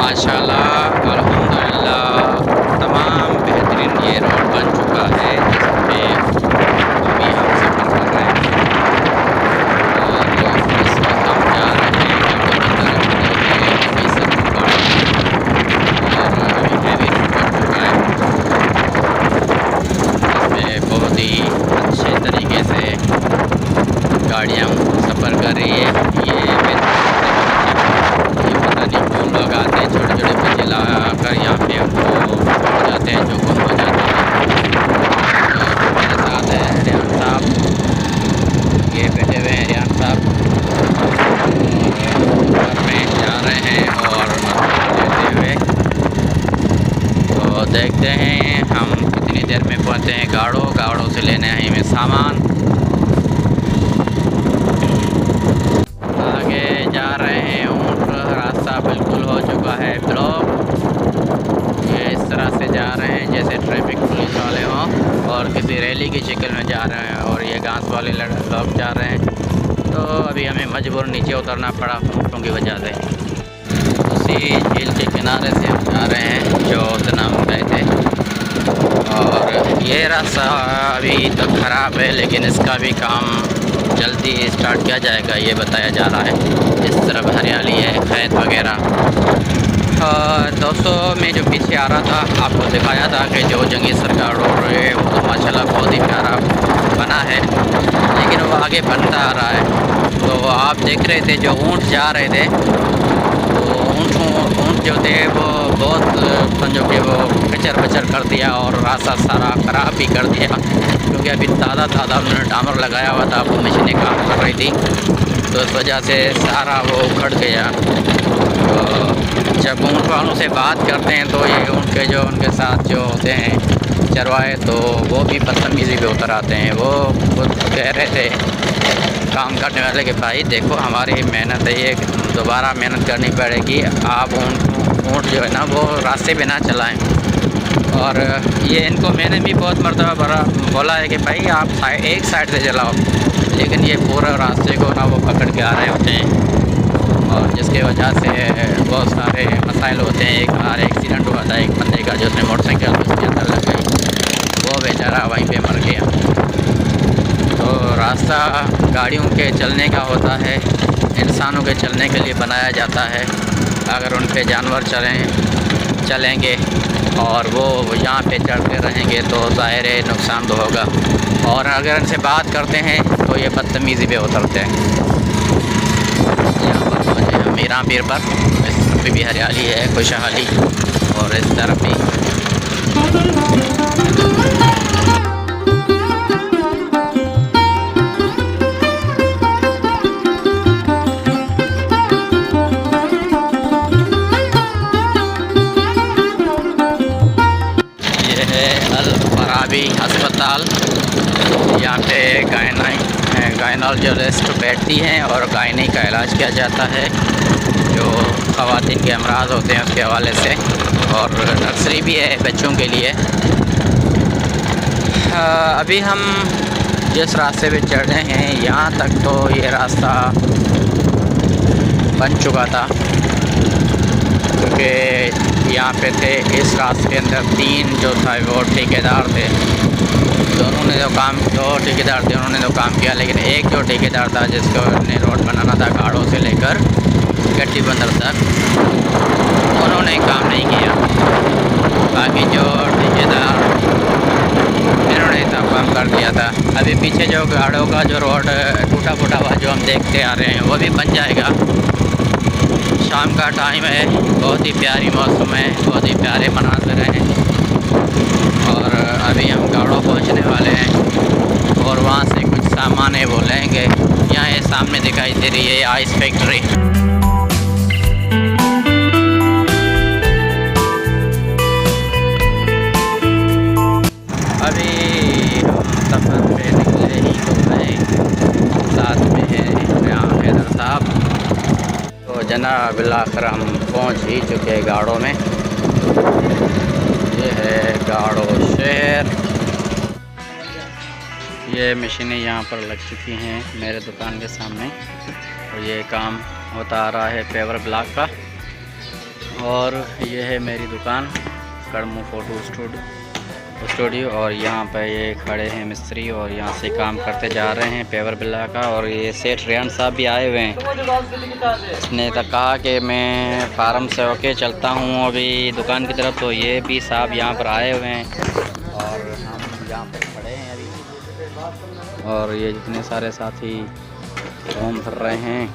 माशाल्लाह अल्हम्दुलिल्लाह तमाम बेहतरीन ये रोड बन चुका है जिस पे अभी हम सफ़र कर रहे हैं। और इस वक्त हम जा रहे हैं जम्मू की तरफ, जो है अमृतसर फगवाड़ा, और अभी हैवी रोड बन चुका है। इसमें बहुत ही अच्छे तरीके से गाड़ियाँ सफ़र कर रही है। ये पता नहीं कौन लोग आते हैं, छोटे छोटे बच्चे ला कर यहाँ पे उनको हो जाते हैं, जो गुम हो जाते हैं। और मेरे साथ है रियान साहब, ये बैठे हुए हैं रियान साहब, घर में जा रहे हैं और लेते हुए। तो देखते हैं हम कितनी देर में पहुँचते हैं गाड़ों से लेने हैं हमें सामान। आगे जा रहे हैं ऊँट, रास्ता बिल्कुल हो चुका है ब्लॉक। ये इस तरह से जा रहे हैं जैसे ट्रैफिक पुलिस वाले हों और किसी रैली की शक्ल में जा रहे हैं, और ये घास वाले लोग जा रहे हैं। तो अभी हमें मजबूर नीचे उतरना पड़ा ऊँटों की वजह से। उसी झील के किनारे से हम जा रहे हैं जो उतना हम गए थे। और ये रास्ता अभी तो ख़राब है, लेकिन इसका भी काम जल्दी स्टार्ट किया जाएगा, ये बताया जा रहा है। इस तरफ हरियाली है, खेत वगैरह। दोस्तों, मैं जो पीछे आ रहा था आपको दिखाया था कि जो जंगीसर का रोड है वो तो माशाल्लाह बहुत ही प्यारा बना है, लेकिन वो आगे बनता आ रहा है। तो आप देख रहे थे जो ऊँट जा रहे थे, तो ऊँट जो थे वो बहुत समझो कि वो कचर बचर कर दिया और रास्ता सारा ख़राब भी कर दिया, क्योंकि अभी ताज़ा उन्होंने डामर लगाया हुआ था, वो मशीनें काम कर रही थी, तो इस वजह से सारा वो उखड़ गया। तो जब ऊँट वालों से बात करते हैं तो ये ऊँट के जो उनके साथ जो होते हैं चरवाहे, तो वो भी बदतमीज़ी पे उतर आते हैं। वो खुद कह रहे थे काम करने वाले कि भाई देखो हमारी मेहनत है, ये दोबारा मेहनत करनी पड़ेगी, आप ऊँट जो है ना वो रास्ते पे ना चलाएं। और ये इनको मैंने भी बहुत मरतबा बोला है कि भाई आप एक साइड से चलाओ, लेकिन ये पूरा रास्ते को ना वो पकड़ के आ रहे होते हैं, और जिसकी वजह से बहुत सारे मसाइल होते हैं। एक बार एक्सीडेंट हुआ था एक बंदे का, जिसने मोटरसाइकिल उसके अंदर लग गई, वो बेचारा वहीं पे मर गया। तो रास्ता गाड़ियों के चलने का होता है, इंसानों के चलने के लिए बनाया जाता है। अगर उन पे जानवर चलेंगे और वो यहाँ पे चढ़ते रहेंगे तो ज़ाहिर है नुकसान तो होगा, और अगर इनसे बात करते हैं तो ये बदतमीज़ी पे उतरते हैं। यहाँ पर पहुँचे हम मीरा पीर पर, इस तरफ भी हरियाली है, खुशहाली, और इस तरफ भी। अल-फराबी अस्पताल, यहाँ पे गायनोलॉजिस्ट बैठती हैं और गायनी का इलाज किया जाता है, जो ख़वातीन के अमराज होते हैं उसके हवाले से, और नर्सरी भी है बच्चों के लिए। अभी हम जिस रास्ते पे चढ़ रहे हैं यहाँ तक तो ये रास्ता बन चुका था, क्योंकि यहाँ पे थे इस रास्ते के अंदर 3 जो था वो ठेकेदार थे, तो उन्होंने जो ठेकेदार थे उन्होंने तो काम किया, लेकिन एक जो ठेकेदार था जिसको ने रोड बनाना था गाड़ों से लेकर गड्डी बंदर तक, उन्होंने काम नहीं किया। बाकी जो ठेकेदार इन्होंने सब काम कर दिया था। अभी पीछे जो गाड़ों का जो रोड टूटा फूटा हुआ जो हम देखते आ रहे हैं वो भी बन जाएगा। शाम का टाइम है, बहुत ही प्यारी मौसम है, बहुत ही प्यारे मनाज़िर हैं, और अभी हम गाड़ों पहुंचने वाले हैं और वहां से कुछ सामान है वो लेंगे। यहाँ ये सामने दिखाई दे रही है आइस फैक्ट्री। अभी हम सफ़र पे निकले ही तो हैं, साथ में है यहाँ हैदर साहब। तो जनाब बिलाखिर हम पहुँच ही चुके हैं गाड़ों में। ये है गाड़ो शहर। ये मशीनें यहाँ पर लग चुकी हैं मेरे दुकान के सामने, और ये काम होता आ रहा है पेवर ब्लॉक का। और ये है मेरी दुकान कड़मू फ़ोटो स्टूडियो। और यहाँ पे ये खड़े हैं मिस्त्री और यहाँ से काम करते जा रहे हैं पेवर बिल्ला का। और ये सेठ रेहान साहब भी आए हुए हैं। इसने तक कहा कि मैं फार्म से होके चलता हूँ अभी दुकान की तरफ, तो ये भी साहब यहाँ पर आए हुए हैं और हम यहाँ पर खड़े हैं अभी। और ये जितने सारे साथी घूम फिर रहे हैं।